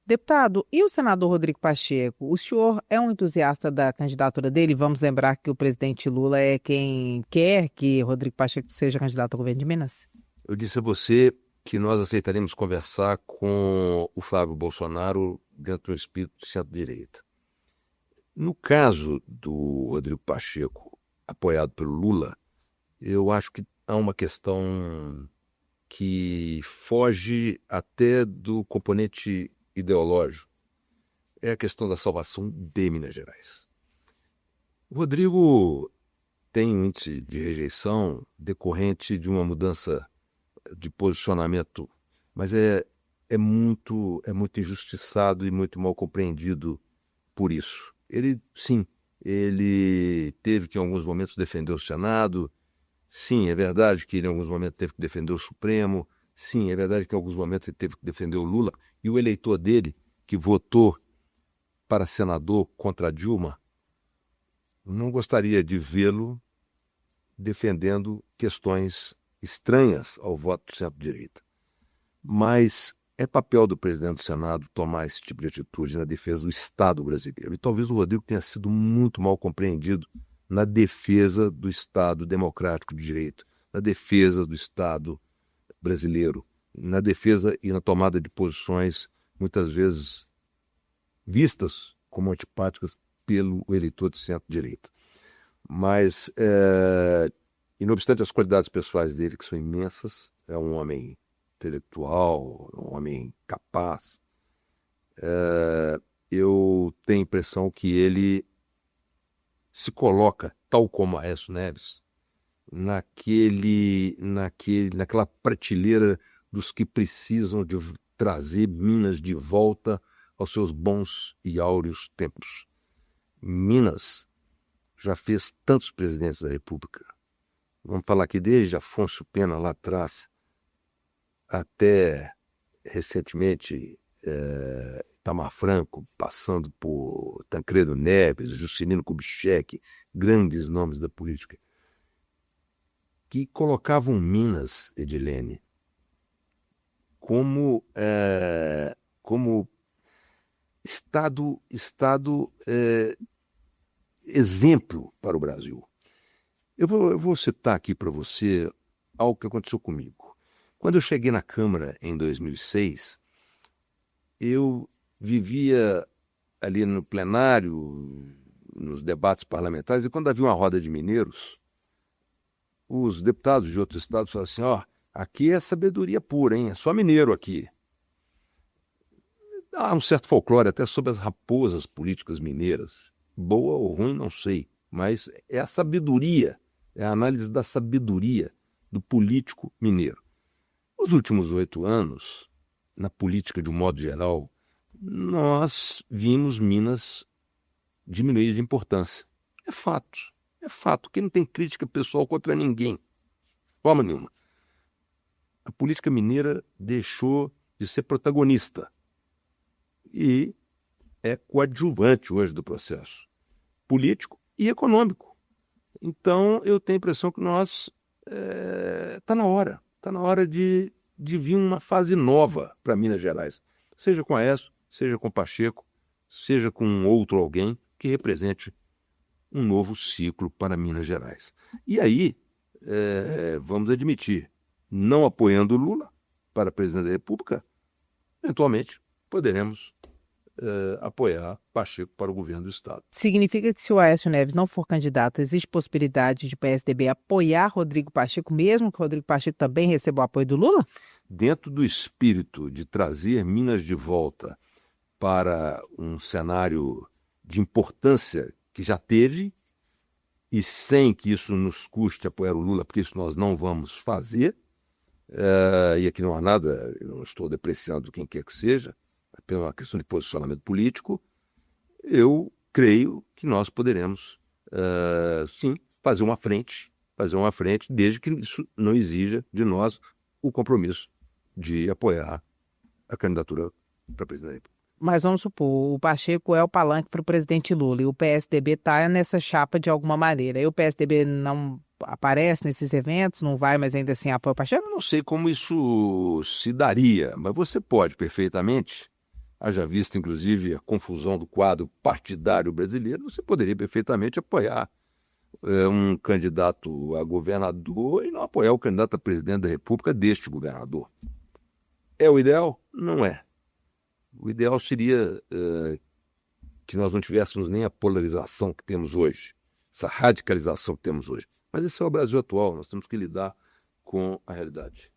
Deputado, e o senador Rodrigo Pacheco? O senhor é um entusiasta da candidatura dele? Vamos lembrar que o presidente Lula é quem quer que Rodrigo Pacheco seja candidato ao governo de Minas? Eu disse a você que nós aceitaremos conversar com o Flávio Bolsonaro dentro do espírito de centro-direita. No caso do Rodrigo Pacheco, apoiado pelo Lula, eu acho que há uma questão que foge até do componente ideológico. É a questão da salvação de Minas Gerais. O Rodrigo tem um índice de rejeição decorrente de uma mudança de posicionamento, mas é muito injustiçado e muito mal compreendido por isso. Ele teve que em alguns momentos defender o Senado. Sim, é verdade que ele em alguns momentos teve que defender o Supremo. Sim, é verdade que em alguns momentos ele teve que defender o Lula. E o eleitor dele, que votou para senador contra a Dilma, não gostaria de vê-lo defendendo questões estranhas ao voto do centro-direita. Mas é papel do presidente do Senado tomar esse tipo de atitude na defesa do Estado brasileiro. E talvez o Rodrigo tenha sido muito mal compreendido na defesa do Estado democrático de direito, na defesa do Estado brasileiro, na defesa e na tomada de posições muitas vezes vistas como antipáticas pelo eleitor de centro-direita. Mas, e não obstante as qualidades pessoais dele, que são imensas, é um homem intelectual, um homem capaz, eu tenho a impressão que ele se coloca, tal como Aécio Neves, naquela prateleira dos que precisam de trazer Minas de volta aos seus bons e áureos tempos. Minas já fez tantos presidentes da República. Vamos falar que desde Afonso Pena lá atrás, até recentemente Itamar Franco, passando por Tancredo Neves, Juscelino Kubitschek, grandes nomes da política, que colocavam Minas, Edilene, como estado exemplo para o Brasil. Eu vou citar aqui para você algo que aconteceu comigo. Quando eu cheguei na Câmara em 2006, eu vivia ali no plenário, nos debates parlamentares, e quando havia uma roda de mineiros, os deputados de outros estados falavam assim, aqui é sabedoria pura, hein? É só mineiro aqui. Há um certo folclore até sobre as raposas políticas mineiras. Boa ou ruim, não sei, mas é a sabedoria, é a análise da sabedoria do político mineiro. Nos últimos 8 anos, na política de um modo geral, nós vimos Minas diminuir de importância. É fato, que não tem crítica pessoal contra ninguém, de forma nenhuma. A política mineira deixou de ser protagonista e é coadjuvante hoje do processo político e econômico. Então, eu tenho a impressão que está na hora de vir uma fase nova para Minas Gerais, seja com Aécio, seja com Pacheco, seja com outro alguém que represente um novo ciclo para Minas Gerais. E aí, vamos admitir, não apoiando o Lula para presidente da República, eventualmente poderemos apoiar Pacheco para o governo do Estado. Significa que se o Aécio Neves não for candidato, existe possibilidade de PSDB apoiar Rodrigo Pacheco, mesmo que Rodrigo Pacheco também receba o apoio do Lula? Dentro do espírito de trazer Minas de volta para um cenário de importância que já teve, e sem que isso nos custe apoiar o Lula, porque isso nós não vamos fazer, e aqui não há nada, eu não estou depreciando quem quer que seja, apenas uma questão de posicionamento político, eu creio que nós poderemos, sim, fazer uma frente, desde que isso não exija de nós o compromisso de apoiar a candidatura para presidente da República. Mas vamos supor, o Pacheco é o palanque para o presidente Lula e o PSDB está nessa chapa de alguma maneira. E o PSDB não aparece nesses eventos, não vai, mas ainda assim apoia o Pacheco? Eu não sei como isso se daria, mas você pode perfeitamente haja vista, inclusive, a confusão do quadro partidário brasileiro, você poderia perfeitamente apoiar um candidato a governador e não apoiar o candidato a presidente da República deste governador. É o ideal? Não é. O ideal seria que nós não tivéssemos nem a polarização que temos hoje, essa radicalização que temos hoje. Mas esse é o Brasil atual, nós temos que lidar com a realidade.